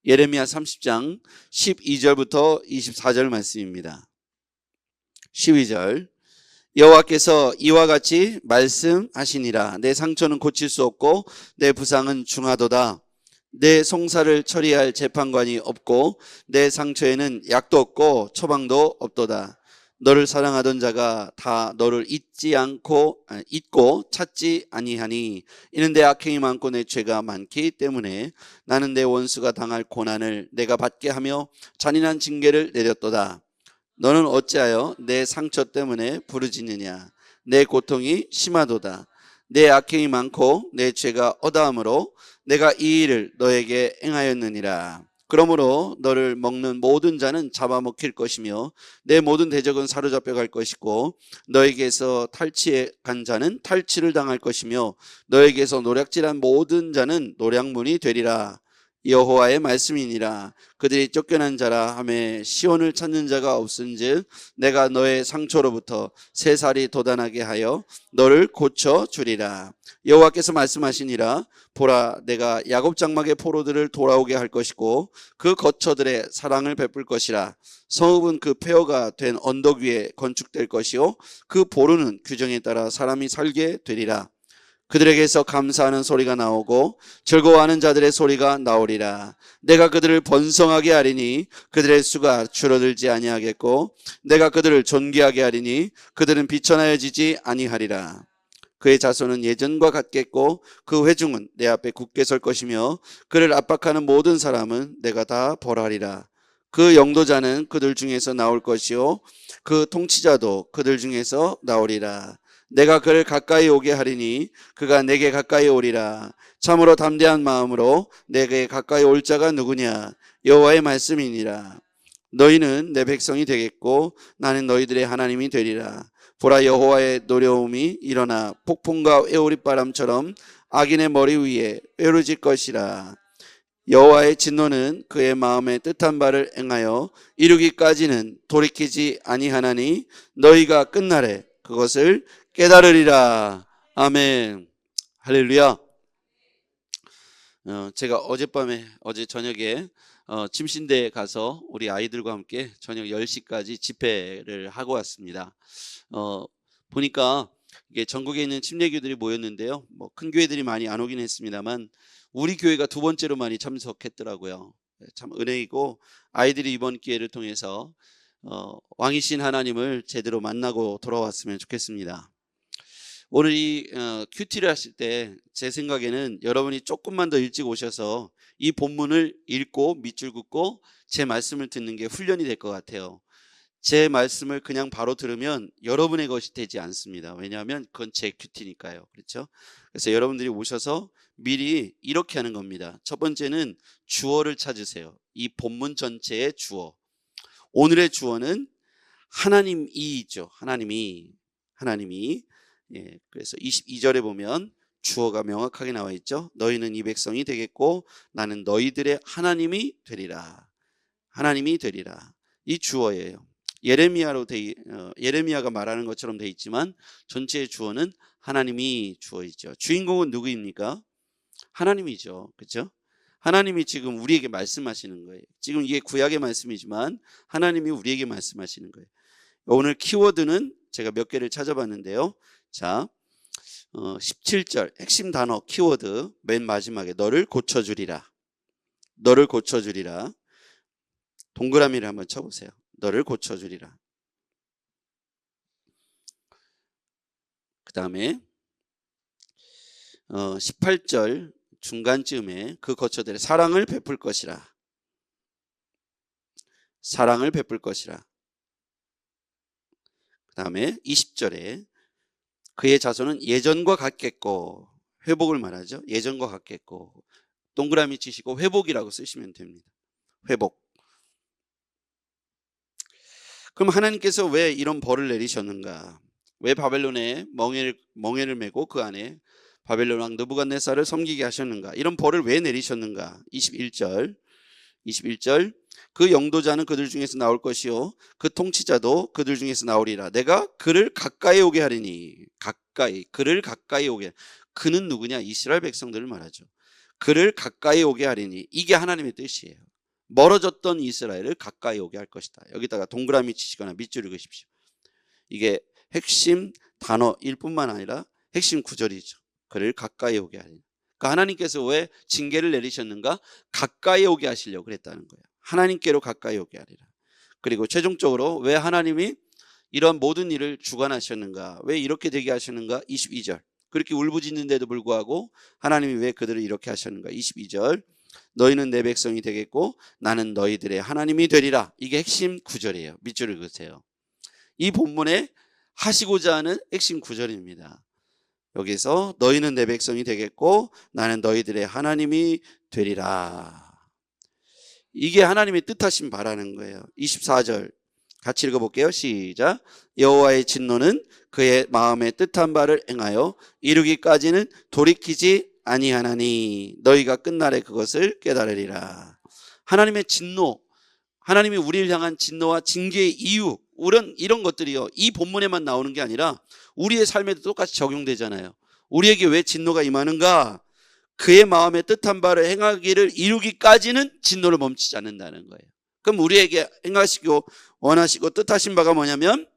예레미야 30장 12절부터 24절 말씀입니다. 12절 여호와께서 이와 같이 말씀하시니라. 내 상처는 고칠 수 없고 내 부상은 중하도다. 내 송사를 처리할 재판관이 없고 내 상처에는 약도 없고 처방도 없도다. 너를 사랑하던 자가 다 너를 잊고 찾지 아니하니 이는 내 악행이 많고 내 죄가 많기 때문에 나는 내 원수가 당할 고난을 내가 받게 하며 잔인한 징계를 내렸도다. 너는 어찌하여 내 상처 때문에 부르짖느냐. 내 고통이 심하도다. 내 악행이 많고 내 죄가 어다함으로 내가 이 일을 너에게 행하였느니라. 그러므로 너를 먹는 모든 자는 잡아먹힐 것이며 내 모든 대적은 사로잡혀 갈 것이고 너에게서 탈취해 간 자는 탈취를 당할 것이며 너에게서 노략질한 모든 자는 노략문이 되리라. 여호와의 말씀이니라. 그들이 쫓겨난 자라 하매 시온을 찾는 자가 없은즉 내가 너의 상처로부터 새살이 돋아나게 하여 너를 고쳐주리라. 여호와께서 말씀하시니라. 보라, 내가 야곱 장막의 포로들을 돌아오게 할 것이고 그 거처들의 사랑을 베풀 것이라. 성읍은 그 폐허가 된 언덕 위에 건축될 것이요 그 보루는 규정에 따라 사람이 살게 되리라. 그들에게서 감사하는 소리가 나오고 즐거워하는 자들의 소리가 나오리라. 내가 그들을 번성하게 하리니 그들의 수가 줄어들지 아니하겠고 내가 그들을 존귀하게 하리니 그들은 비천하여지지 아니하리라. 그의 자손은 예전과 같겠고 그 회중은 내 앞에 굳게 설 것이며 그를 압박하는 모든 사람은 내가 다 벌하리라. 그 영도자는 그들 중에서 나올 것이요 그 통치자도 그들 중에서 나오리라. 내가 그를 가까이 오게 하리니 그가 내게 가까이 오리라. 참으로 담대한 마음으로 내게 가까이 올 자가 누구냐. 여호와의 말씀이니라. 너희는 내 백성이 되겠고 나는 너희들의 하나님이 되리라. 보라, 여호와의 노려움이 일어나 폭풍과 회오리바람처럼 악인의 머리 위에 회오르질 것이라. 여호와의 진노는 그의 마음에 뜻한 바를 행하여 이루기까지는 돌이키지 아니하나니 너희가 끝날에 그것을 깨달으리라. 아멘. 할렐루야. 제가 어제 저녁에 침신대에 가서 우리 아이들과 함께 저녁 10시까지 집회를 하고 왔습니다. 보니까 이게 전국에 있는 침례교들이 모였는데요. 뭐 큰 교회들이 많이 안 오긴 했습니다만 우리 교회가 두 번째로 많이 참석했더라고요. 참 은혜이고 아이들이 이번 기회를 통해서 왕이신 하나님을 제대로 만나고 돌아왔으면 좋겠습니다. 오늘 이 큐티를 하실 때 제 생각에는 여러분이 조금만 더 일찍 오셔서 이 본문을 읽고 밑줄 긋고 제 말씀을 듣는 게 훈련이 될 것 같아요. 제 말씀을 그냥 바로 들으면 여러분의 것이 되지 않습니다. 왜냐하면 그건 제 큐티니까요. 그렇죠? 그래서 여러분들이 오셔서 미리 이렇게 하는 겁니다. 첫 번째는 주어를 찾으세요. 이 본문 전체의 주어. 오늘의 주어는 하나님이죠. 하나님이. 예, 그래서 22절에 보면 주어가 명확하게 나와 있죠. 너희는 이 백성이 되겠고 나는 너희들의 하나님이 되리라. 하나님이 되리라. 이 주어예요. 예레미야가 말하는 것처럼 돼 있지만 전체의 주어는 하나님이 주어이죠. 주인공은 누구입니까? 하나님이죠. 그렇죠? 하나님이 지금 우리에게 말씀하시는 거예요. 지금 이게 구약의 말씀이지만 하나님이 우리에게 말씀하시는 거예요. 오늘 키워드는 제가 몇 개를 찾아봤는데요. 자, 17절 핵심 단어 키워드 맨 마지막에 너를 고쳐주리라. 너를 고쳐주리라. 동그라미를 한번 쳐보세요. 너를 고쳐주리라. 그 다음에 18절 중간쯤에 그 거처들의 사랑을 베풀 것이라. 사랑을 베풀 것이라. 그 다음에 20절에 그의 자손은 예전과 같겠고, 회복을 말하죠. 예전과 같겠고, 동그라미 치시고 회복이라고 쓰시면 됩니다. 회복. 그럼 하나님께서 왜 이런 벌을 내리셨는가? 왜 바벨론에 멍에를 메고 그 안에 바벨론 왕 느부갓네살을 섬기게 하셨는가? 이런 벌을 왜 내리셨는가? 21절 그 영도자는 그들 중에서 나올 것이요 그 통치자도 그들 중에서 나오리라. 내가 그를 가까이 오게 하리니. 그를 가까이 오게. 그는 누구냐? 이스라엘 백성들을 말하죠. 그를 가까이 오게 하리니. 이게 하나님의 뜻이에요. 멀어졌던 이스라엘을 가까이 오게 할 것이다. 여기다가 동그라미 치시거나 밑줄을 그으십시오. 이게 핵심 단어일 뿐만 아니라 핵심 구절이죠. 그를 가까이 오게 하리라. 그러니까 하나님께서 왜 징계를 내리셨는가? 가까이 오게 하시려고 그랬다는 거예요. 하나님께로 가까이 오게 하리라. 그리고 최종적으로 왜 하나님이 이런 모든 일을 주관하셨는가? 왜 이렇게 되게 하셨는가? 22절. 그렇게 울부짖는데도 불구하고 하나님이 왜 그들을 이렇게 하셨는가? 22절. 너희는 내 백성이 되겠고 나는 너희들의 하나님이 되리라. 이게 핵심 구절이에요. 밑줄을 그으세요. 이 본문에 하시고자 하는 핵심 구절입니다. 여기서 너희는 내 백성이 되겠고 나는 너희들의 하나님이 되리라. 이게 하나님의 뜻하신 바라는 거예요. 24절 같이 읽어볼게요. 시작. 여호와의 진노는 그의 마음에 뜻한 바를 행하여 이루기까지는 돌이키지 아니하나니 너희가 끝날에 그것을 깨달으리라. 하나님의 진노, 하나님이 우리를 향한 진노와 징계의 이유, 이런 것들이요, 이 본문에만 나오는 게 아니라 우리의 삶에도 똑같이 적용되잖아요. 우리에게 왜 진노가 임하는가? 그의 마음에 뜻한 바를 행하기를 이루기까지는 진노를 멈추지 않는다는 거예요. 그럼 우리에게 행하시고 원하시고 뜻하신 바가 뭐냐면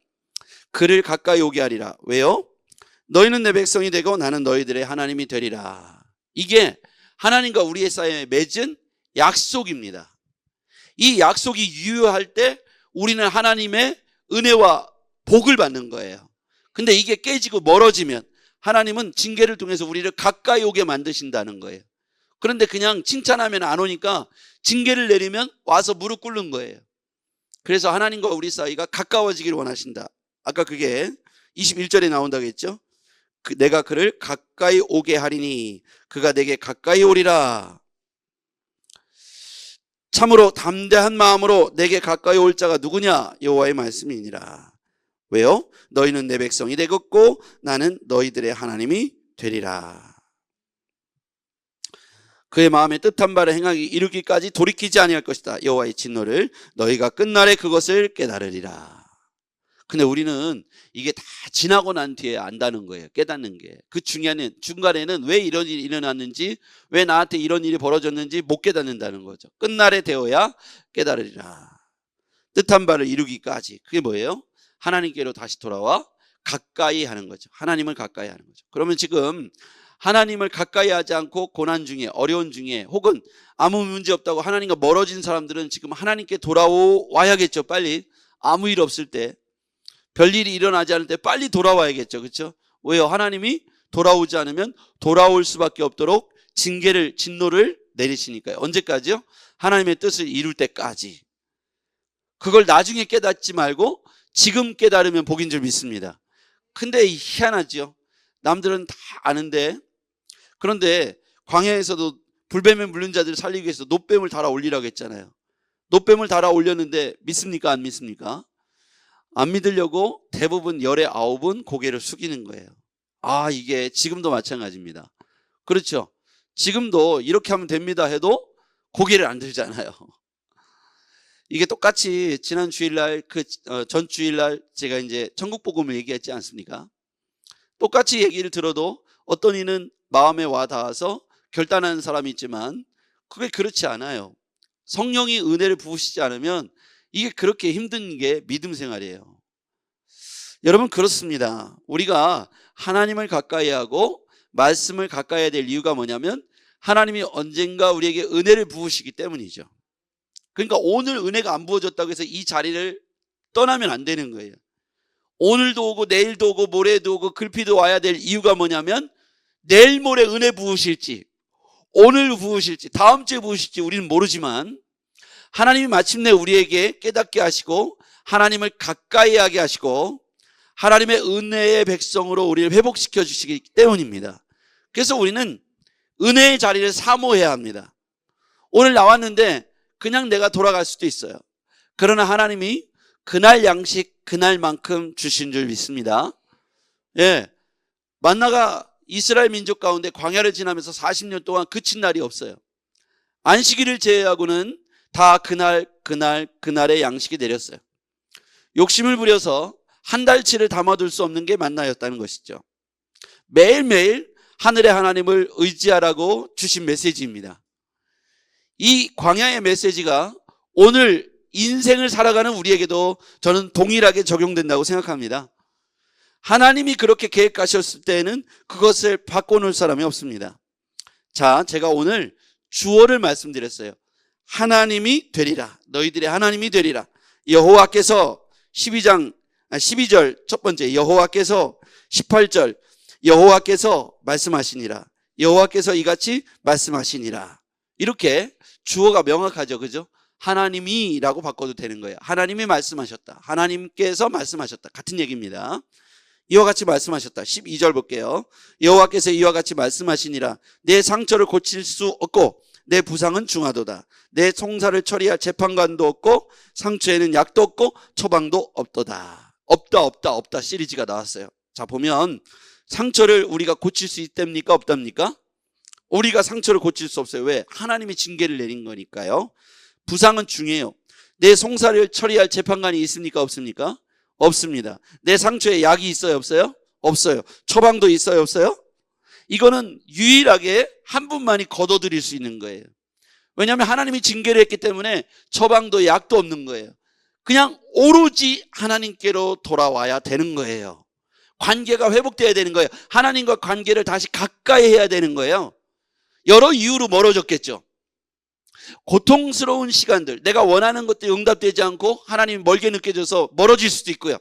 그를 가까이 오게 하리라. 왜요? 너희는 내 백성이 되고 나는 너희들의 하나님이 되리라. 이게 하나님과 우리의 사이에 맺은 약속입니다. 이 약속이 유효할 때 우리는 하나님의 은혜와 복을 받는 거예요. 근데 이게 깨지고 멀어지면 하나님은 징계를 통해서 우리를 가까이 오게 만드신다는 거예요. 그런데 그냥 칭찬하면 안 오니까 징계를 내리면 와서 무릎 꿇는 거예요. 그래서 하나님과 우리 사이가 가까워지기를 원하신다. 아까 그게 21절에 나온다고 했죠. 내가 그를 가까이 오게 하리니 그가 내게 가까이 오리라. 참으로 담대한 마음으로 내게 가까이 올 자가 누구냐? 여호와의 말씀이니라. 왜요? 너희는 내 백성이 되겠고 나는 너희들의 하나님이 되리라. 그의 마음에 뜻한 바를 행하기 이르기까지 돌이키지 아니할 것이다. 여호와의 진노를 너희가 끝날에 그것을 깨달으리라. 근데 우리는 이게 다 지나고 난 뒤에 안다는 거예요. 깨닫는 게. 그 중간에는 왜 이런 일이 일어났는지, 왜 나한테 이런 일이 벌어졌는지 못 깨닫는다는 거죠. 끝날에 되어야 깨달으리라. 뜻한 바를 이루기까지. 그게 뭐예요? 하나님께로 다시 돌아와 가까이 하는 거죠. 하나님을 가까이 하는 거죠. 그러면 지금 하나님을 가까이 하지 않고 고난 중에, 어려운 중에, 혹은 아무 문제 없다고 하나님과 멀어진 사람들은 지금 하나님께 돌아와야겠죠. 빨리. 아무 일 없을 때, 별일이 일어나지 않을 때 빨리 돌아와야겠죠. 그렇죠? 왜요? 하나님이 돌아오지 않으면 돌아올 수밖에 없도록 진노를 내리시니까요. 언제까지요? 하나님의 뜻을 이룰 때까지. 그걸 나중에 깨닫지 말고 지금 깨달으면 복인 줄 믿습니다. 근데 희한하죠. 남들은 다 아는데, 그런데 광야에서도 불뱀에 물린 자들을 살리기 위해서 놋뱀을 달아 올리라고 했잖아요. 놋뱀을 달아 올렸는데 믿습니까? 안 믿습니까? 안 믿으려고 대부분 열의 9은 고개를 숙이는 거예요. 이게 지금도 마찬가지입니다. 그렇죠? 지금도 이렇게 하면 됩니다 해도 고개를 안 들잖아요. 이게 똑같이 지난 주일날, 전 주일날 제가 이제 천국복음을 얘기했지 않습니까? 똑같이 얘기를 들어도 어떤 이는 마음에 와 닿아서 결단하는 사람이 있지만 그게 그렇지 않아요. 성령이 은혜를 부으시지 않으면 이게 그렇게 힘든 게 믿음 생활이에요. 여러분, 그렇습니다. 우리가 하나님을 가까이 하고 말씀을 가까이 해야 될 이유가 뭐냐면 하나님이 언젠가 우리에게 은혜를 부으시기 때문이죠. 그러니까 오늘 은혜가 안 부어졌다고 해서 이 자리를 떠나면 안 되는 거예요. 오늘도 오고 내일도 오고 모레도 오고 글피도 와야 될 이유가 뭐냐면 내일 모레 은혜 부으실지, 오늘 부으실지, 다음 주에 부으실지 우리는 모르지만 하나님이 마침내 우리에게 깨닫게 하시고 하나님을 가까이 하게 하시고 하나님의 은혜의 백성으로 우리를 회복시켜 주시기 때문입니다. 그래서 우리는 은혜의 자리를 사모해야 합니다. 오늘 나왔는데 그냥 내가 돌아갈 수도 있어요. 그러나 하나님이 그날 양식 그날만큼 주신 줄 믿습니다. 만나가 이스라엘 민족 가운데 광야를 지나면서 40년 동안 그친 날이 없어요. 안식일을 제외하고는 다 그날의 양식이 내렸어요. 욕심을 부려서 한 달치를 담아둘 수 없는 게 만나였다는 것이죠. 매일매일 하늘의 하나님을 의지하라고 주신 메시지입니다. 이 광야의 메시지가 오늘 인생을 살아가는 우리에게도 저는 동일하게 적용된다고 생각합니다. 하나님이 그렇게 계획하셨을 때에는 그것을 바꿔놓을 사람이 없습니다. 자, 제가 오늘 주어를 말씀드렸어요. 하나님이 되리라. 너희들의 하나님이 되리라. 여호와께서 12절 첫 번째, 여호와께서 18절, 여호와께서 말씀하시니라. 여호와께서 이같이 말씀하시니라. 이렇게 주어가 명확하죠. 그죠? 하나님이라고 바꿔도 되는 거예요. 하나님이 말씀하셨다. 하나님께서 말씀하셨다. 같은 얘기입니다. 이와 같이 말씀하셨다. 12절 볼게요. 여호와께서 이와 같이 말씀하시니라. 내 상처를 고칠 수 없고 내 부상은 중하도다. 내 송사를 처리할 재판관도 없고 상처에는 약도 없고 처방도 없도다. 없다 시리즈가 나왔어요. 자, 보면 상처를 우리가 고칠 수 있답니까? 없답니까? 우리가 상처를 고칠 수 없어요. 왜? 하나님이 징계를 내린 거니까요. 부상은 중요해요. 내 송사를 처리할 재판관이 있습니까? 없습니까? 없습니다. 내 상처에 약이 있어요? 없어요? 없어요. 처방도 있어요? 없어요? 이거는 유일하게 한 분만이 거둬들일 수 있는 거예요. 왜냐하면 하나님이 징계를 했기 때문에 처방도 약도 없는 거예요. 그냥 오로지 하나님께로 돌아와야 되는 거예요. 관계가 회복돼야 되는 거예요. 하나님과 관계를 다시 가까이 해야 되는 거예요. 여러 이유로 멀어졌겠죠. 고통스러운 시간들, 내가 원하는 것들이 응답되지 않고 하나님이 멀게 느껴져서 멀어질 수도 있고요.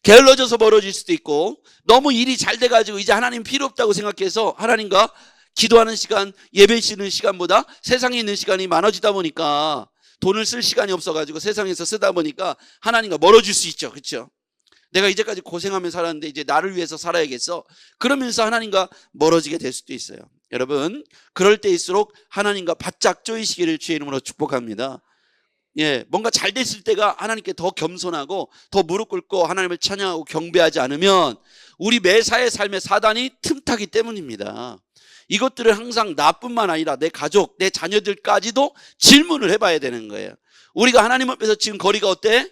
게을러져서 멀어질 수도 있고, 너무 일이 잘 돼가지고 이제 하나님 필요 없다고 생각해서 하나님과 기도하는 시간, 예배 드리는 시간보다 세상에 있는 시간이 많아지다 보니까, 돈을 쓸 시간이 없어가지고 세상에서 쓰다 보니까 하나님과 멀어질 수 있죠. 그렇죠? 내가 이제까지 고생하며 살았는데 이제 나를 위해서 살아야겠어. 그러면서 하나님과 멀어지게 될 수도 있어요. 여러분, 그럴 때일수록 하나님과 바짝 조이시기를 주의 이름으로 축복합니다. 예, 뭔가 잘 됐을 때가 하나님께 더 겸손하고 더 무릎 꿇고 하나님을 찬양하고 경배하지 않으면 우리 매사의 삶의 사단이 틈타기 때문입니다. 이것들을 항상 나뿐만 아니라 내 가족, 내 자녀들까지도 질문을 해봐야 되는 거예요. 우리가 하나님 앞에서 지금 거리가 어때?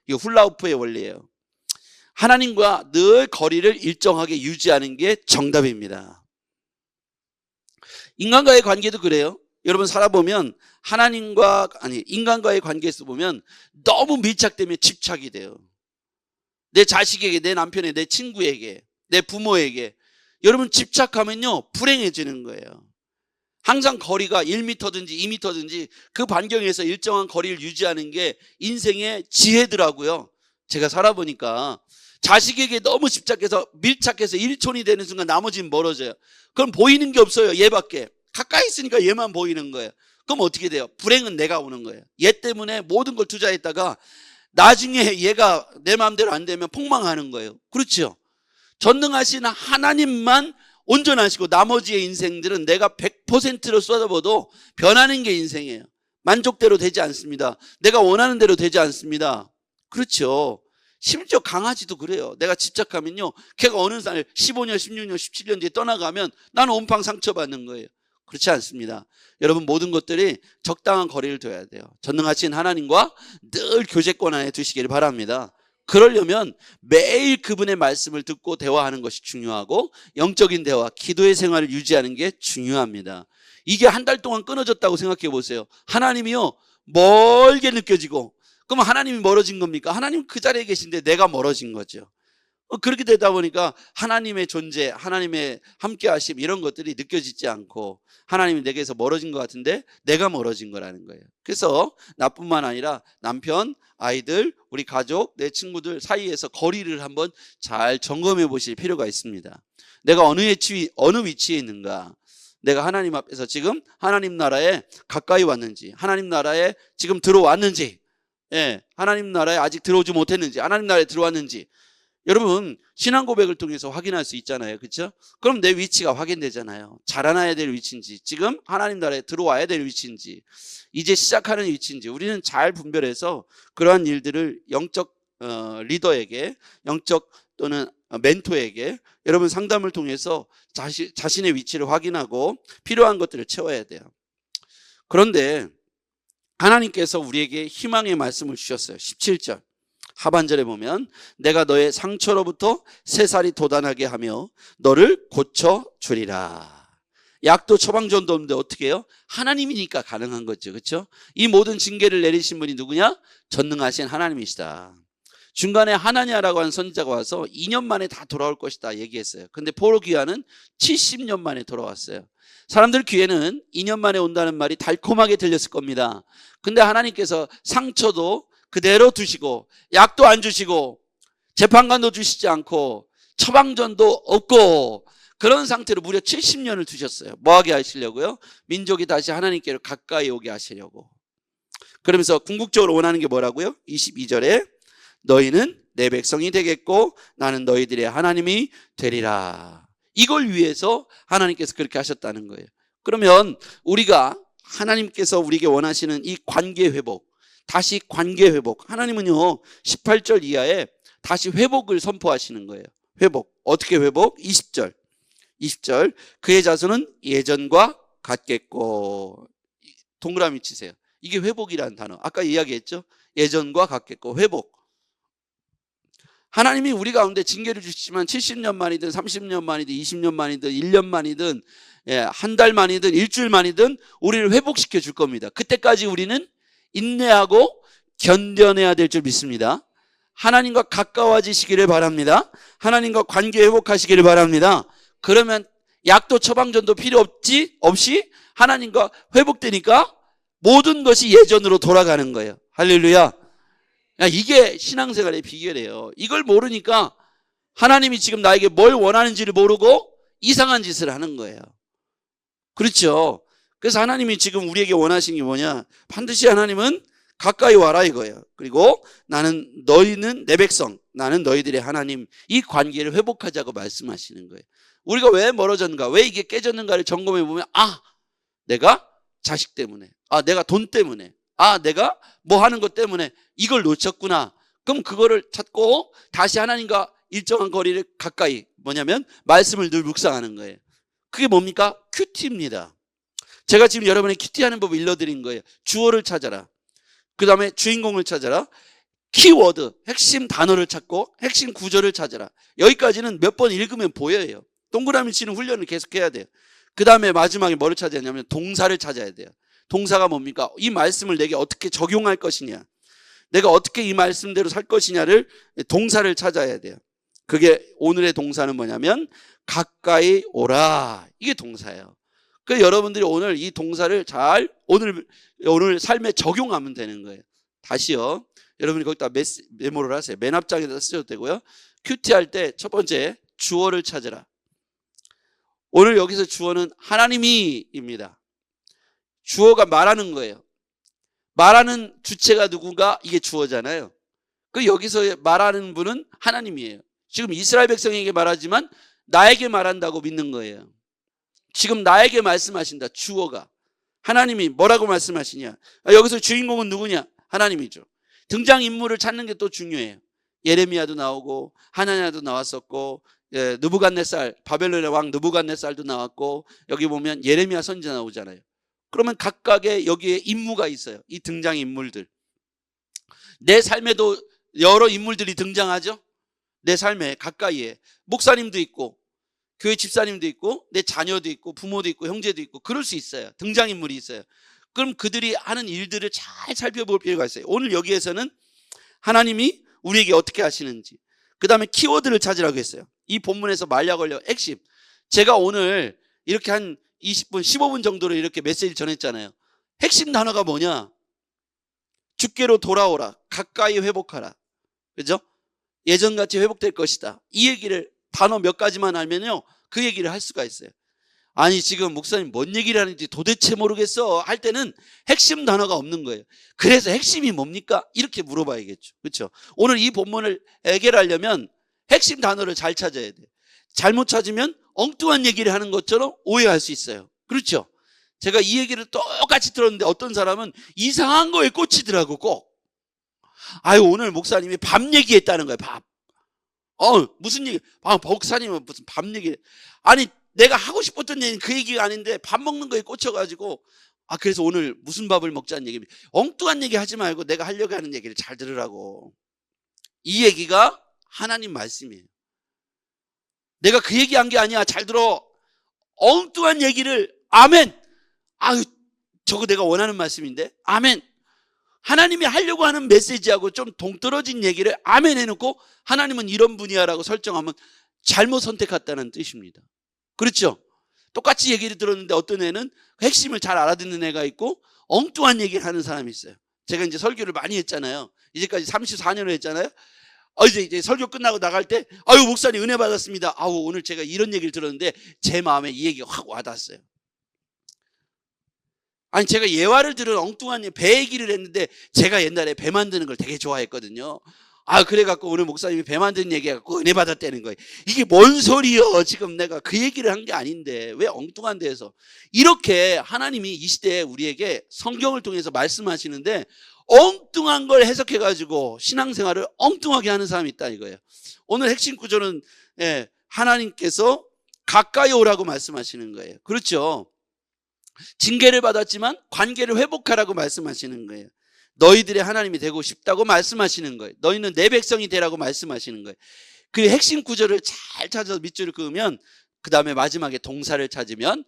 이거 훌라후프의 원리예요. 하나님과 늘 거리를 일정하게 유지하는 게 정답입니다. 인간과의 관계도 그래요. 여러분 살아보면 인간과의 관계에서 보면 너무 밀착되면 집착이 돼요. 내 자식에게, 내 남편에게, 내 친구에게, 내 부모에게. 여러분 집착하면요 불행해지는 거예요. 항상 거리가 1m든지 2m든지 그 반경에서 일정한 거리를 유지하는 게 인생의 지혜더라고요. 제가 살아보니까 자식에게 너무 집착해서 밀착해서 일촌이 되는 순간 나머지는 멀어져요. 그럼 보이는 게 없어요. 얘밖에. 가까이 있으니까 얘만 보이는 거예요. 그럼 어떻게 돼요? 불행은 내가 오는 거예요. 얘 때문에 모든 걸 투자했다가 나중에 얘가 내 마음대로 안 되면 폭망하는 거예요. 그렇죠? 전능하신 하나님만 온전하시고 나머지의 인생들은 내가 100%로 쏟아부어도 변하는 게 인생이에요. 만족대로 되지 않습니다. 내가 원하는 대로 되지 않습니다. 그렇죠? 심지어 강아지도 그래요. 내가 집착하면요 걔가 어느 날 15년, 16년, 17년 뒤에 떠나가면 나는 온팡 상처받는 거예요. 그렇지 않습니다. 여러분 모든 것들이 적당한 거리를 둬야 돼요. 전능하신 하나님과 늘 교제권 안에 두시기를 바랍니다. 그러려면 매일 그분의 말씀을 듣고 대화하는 것이 중요하고 영적인 대화, 기도의 생활을 유지하는 게 중요합니다. 이게 한 달 동안 끊어졌다고 생각해 보세요. 하나님이요 멀게 느껴지고 그럼 하나님이 멀어진 겁니까? 하나님 그 자리에 계신데 내가 멀어진 거죠. 그렇게 되다 보니까 하나님의 존재, 하나님의 함께하심 이런 것들이 느껴지지 않고 하나님이 내게서 멀어진 것 같은데 내가 멀어진 거라는 거예요. 그래서 나뿐만 아니라 남편, 아이들, 우리 가족, 내 친구들 사이에서 거리를 한번 잘 점검해 보실 필요가 있습니다. 내가 어느 위치에 있는가? 내가 하나님 앞에서 지금 하나님 나라에 가까이 왔는지, 하나님 나라에 지금 들어왔는지, 하나님 나라에 아직 들어오지 못했는지, 하나님 나라에 들어왔는지. 여러분 신앙 고백을 통해서 확인할 수 있잖아요. 그렇죠? 그럼 내 위치가 확인되잖아요. 자라나야 될 위치인지, 지금 하나님 나라에 들어와야 될 위치인지, 이제 시작하는 위치인지 우리는 잘 분별해서 그러한 일들을 영적 리더에게, 영적 또는 멘토에게 여러분 상담을 통해서 자신의 위치를 확인하고 필요한 것들을 채워야 돼요. 그런데 하나님께서 우리에게 희망의 말씀을 주셨어요. 17절 하반절에 보면 내가 너의 상처로부터 새살이 돋아나게 하며 너를 고쳐주리라. 약도 처방전도 없는데 어떻게 해요? 하나님이니까 가능한 거죠. 그렇죠? 이 모든 징계를 내리신 분이 누구냐? 전능하신 하나님이시다. 중간에 하나냐라고 하는 선지자가 와서 2년 만에 다 돌아올 것이다 얘기했어요. 근데 포로 귀환은 70년 만에 돌아왔어요. 사람들 귀에는 2년 만에 온다는 말이 달콤하게 들렸을 겁니다. 근데 하나님께서 상처도 그대로 두시고 약도 안 주시고 재판관도 주시지 않고 처방전도 없고 그런 상태로 무려 70년을 두셨어요. 뭐하게 하시려고요? 민족이 다시 하나님께로 가까이 오게 하시려고. 그러면서 궁극적으로 원하는 게 뭐라고요? 22절에 너희는 내 백성이 되겠고 나는 너희들의 하나님이 되리라. 이걸 위해서 하나님께서 그렇게 하셨다는 거예요. 그러면 우리가 하나님께서 우리에게 원하시는 이 관계 회복, 다시 관계 회복. 하나님은요 18절 이하에 다시 회복을 선포하시는 거예요. 회복. 어떻게 회복? 20절 그의 자손은 예전과 같겠고. 동그라미 치세요. 이게 회복이라는 단어. 아까 이야기했죠. 예전과 같겠고. 회복. 하나님이 우리 가운데 징계를 주시지만 70년 만이든 30년 만이든 20년 만이든 1년 만이든 한 달 만이든 일주일 만이든 우리를 회복시켜 줄 겁니다. 그때까지 우리는 인내하고 견뎌내야 될 줄 믿습니다. 하나님과 가까워지시기를 바랍니다. 하나님과 관계 회복하시기를 바랍니다. 그러면 약도 처방전도 필요 없이 하나님과 회복되니까 모든 것이 예전으로 돌아가는 거예요. 할렐루야. 이게 신앙생활의 비결이에요. 이걸 모르니까 하나님이 지금 나에게 뭘 원하는지를 모르고 이상한 짓을 하는 거예요. 그렇죠? 그래서 하나님이 지금 우리에게 원하시는 게 뭐냐? 반드시 하나님은 가까이 와라 이거예요. 그리고 너희는 내 백성, 나는 너희들의 하나님, 이 관계를 회복하자고 말씀하시는 거예요. 우리가 왜 멀어졌는가, 왜 이게 깨졌는가를 점검해 보면 내가 자식 때문에, 내가 돈 때문에, 내가 뭐 하는 것 때문에 이걸 놓쳤구나. 그럼 그거를 찾고 다시 하나님과 일정한 거리를 가까이, 뭐냐면 말씀을 늘 묵상하는 거예요. 그게 뭡니까? 큐티입니다. 제가 지금 여러분의 큐티하는 법을 일러드린 거예요. 주어를 찾아라. 그 다음에 주인공을 찾아라. 키워드, 핵심 단어를 찾고 핵심 구절을 찾아라. 여기까지는 몇 번 읽으면 보여요. 동그라미 치는 훈련을 계속해야 돼요. 그 다음에 마지막에 뭐를 찾아야 하냐면 동사를 찾아야 돼요. 동사가 뭡니까? 이 말씀을 내게 어떻게 적용할 것이냐, 내가 어떻게 이 말씀대로 살 것이냐를, 동사를 찾아야 돼요. 그게 오늘의 동사는 뭐냐면 가까이 오라. 이게 동사예요. 그래서 여러분들이 오늘 이 동사를 잘 오늘 삶에 적용하면 되는 거예요. 다시요. 여러분이 거기다 메모를 하세요. 맨 앞장에다 쓰셔도 되고요. 큐티할 때 첫 번째 주어를 찾으라. 오늘 여기서 주어는 하나님이입니다. 주어가 말하는 거예요. 말하는 주체가 누군가? 이게 주어잖아요. 그 여기서 말하는 분은 하나님이에요. 지금 이스라엘 백성에게 말하지만 나에게 말한다고 믿는 거예요. 지금 나에게 말씀하신다. 주어가. 하나님이 뭐라고 말씀하시냐? 여기서 주인공은 누구냐? 하나님이죠. 등장인물을 찾는 게 또 중요해요. 예레미야도 나오고 하나냐도 나왔었고, 느부갓네살, 바벨론의 왕 느부갓네살도 나왔고, 여기 보면 예레미야 선지자 나오잖아요. 그러면 각각의 여기에 임무가 있어요. 이 등장인물들. 내 삶에도 여러 인물들이 등장하죠. 내 삶에 가까이에 목사님도 있고 교회 집사님도 있고 내 자녀도 있고 부모도 있고 형제도 있고 그럴 수 있어요. 등장인물이 있어요. 그럼 그들이 하는 일들을 잘 살펴볼 필요가 있어요. 오늘 여기에서는 하나님이 우리에게 어떻게 하시는지, 그 다음에 키워드를 찾으라고 했어요. 이 본문에서 말려 걸려 핵심. 제가 오늘 이렇게 한 20분 15분 정도로 이렇게 메시지 전했잖아요. 핵심 단어가 뭐냐? 주께로 돌아오라. 가까이 회복하라. 그죠? 예전같이 회복될 것이다. 이 얘기를 단어 몇 가지만 알면요 그 얘기를 할 수가 있어요. 아니 지금 목사님 뭔 얘기를 하는지 도대체 모르겠어 할 때는 핵심 단어가 없는 거예요. 그래서 핵심이 뭡니까? 이렇게 물어봐야겠죠. 그렇죠? 오늘 이 본문을 해결하려면 핵심 단어를 잘 찾아야 돼요. 잘못 찾으면 엉뚱한 얘기를 하는 것처럼 오해할 수 있어요. 그렇죠? 제가 이 얘기를 똑같이 들었는데 어떤 사람은 이상한 거에 꽂히더라고. 꼭 오늘 목사님이 밥 얘기했다는 거예요. 밥. 무슨 얘기? 목사님은 무슨 밥 얘기? 아니 내가 하고 싶었던 얘기는 그 얘기가 아닌데 밥 먹는 거에 꽂혀가지고 그래서 오늘 무슨 밥을 먹자는 얘기입니다. 엉뚱한 얘기 하지 말고 내가 하려고 하는 얘기를 잘 들으라고. 이 얘기가 하나님 말씀이에요. 내가 그 얘기한 게 아니야. 잘 들어. 엉뚱한 얘기를 아멘. 아유, 저거 내가 원하는 말씀인데. 아멘. 하나님이 하려고 하는 메시지하고 좀 동떨어진 얘기를 아멘 해놓고 하나님은 이런 분이야라고 설정하면 잘못 선택했다는 뜻입니다. 그렇죠? 똑같이 얘기를 들었는데 어떤 애는 핵심을 잘 알아듣는 애가 있고 엉뚱한 얘기를 하는 사람이 있어요. 제가 이제 설교를 많이 했잖아요. 이제까지 34년을 했잖아요. 이제 설교 끝나고 나갈 때, 아유, 목사님 은혜 받았습니다. 아우, 오늘 제가 이런 얘기를 들었는데 제 마음에 이 얘기가 확 와닿았어요. 아니, 제가 예화를 들은 엉뚱한 배 얘기를 했는데 제가 옛날에 배 만드는 걸 되게 좋아했거든요. 그래갖고 오늘 목사님이 배 만드는 얘기해갖고 은혜 받았다는 거예요. 이게 뭔 소리요? 지금 내가 그 얘기를 한 게 아닌데 왜 엉뚱한 데에서. 이렇게 하나님이 이 시대에 우리에게 성경을 통해서 말씀하시는데 엉뚱한 걸 해석해가지고 신앙생활을 엉뚱하게 하는 사람이 있다 이거예요. 오늘 핵심 구조는 하나님께서 가까이 오라고 말씀하시는 거예요. 그렇죠? 징계를 받았지만 관계를 회복하라고 말씀하시는 거예요. 너희들의 하나님이 되고 싶다고 말씀하시는 거예요. 너희는 내 백성이 되라고 말씀하시는 거예요. 그 핵심 구조를 잘 찾아서 밑줄을 그으면 그 다음에 마지막에 동사를 찾으면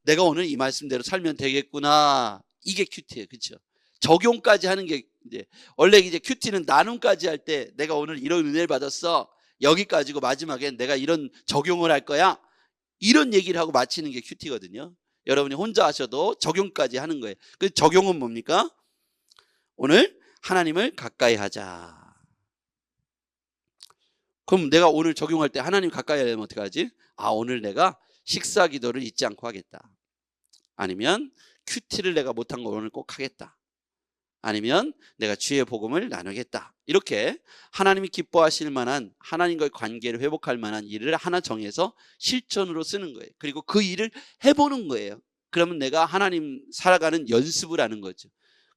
내가 오늘 이 말씀대로 살면 되겠구나. 이게 큐티예요. 그렇죠? 적용까지 하는 게 이제 원래 이제 큐티는 나눔까지 할 때 내가 오늘 이런 은혜를 받았어. 여기까지고 마지막엔 내가 이런 적용을 할 거야. 이런 얘기를 하고 마치는 게 큐티거든요. 여러분이 혼자 하셔도 적용까지 하는 거예요. 그 적용은 뭡니까? 오늘 하나님을 가까이 하자. 그럼 내가 오늘 적용할 때 하나님 가까이 하려면 어떻게 하지? 오늘 내가 식사 기도를 잊지 않고 하겠다. 아니면 큐티를 내가 못한 거 오늘 꼭 하겠다. 아니면 내가 주의 복음을 나누겠다. 이렇게 하나님이 기뻐하실 만한 하나님과의 관계를 회복할 만한 일을 하나 정해서 실천으로 쓰는 거예요. 그리고 그 일을 해보는 거예요. 그러면 내가 하나님 살아가는 연습을 하는 거죠.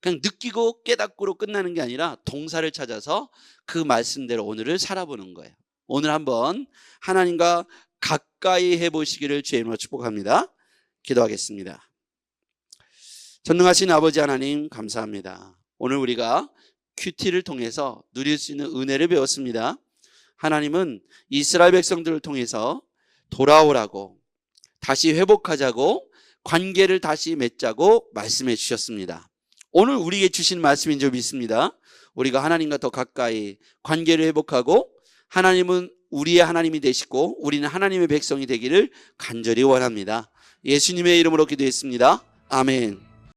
그냥 느끼고 깨닫고로 끝나는 게 아니라 동사를 찾아서 그 말씀대로 오늘을 살아보는 거예요. 오늘 한번 하나님과 가까이 해보시기를 주의 이름으로 축복합니다. 기도하겠습니다. 전능하신 아버지 하나님 감사합니다. 오늘 우리가 큐티를 통해서 누릴 수 있는 은혜를 배웠습니다. 하나님은 이스라엘 백성들을 통해서 돌아오라고, 다시 회복하자고, 관계를 다시 맺자고 말씀해 주셨습니다. 오늘 우리에게 주신 말씀인 줄 믿습니다. 우리가 하나님과 더 가까이 관계를 회복하고 하나님은 우리의 하나님이 되시고 우리는 하나님의 백성이 되기를 간절히 원합니다. 예수님의 이름으로 기도했습니다. 아멘.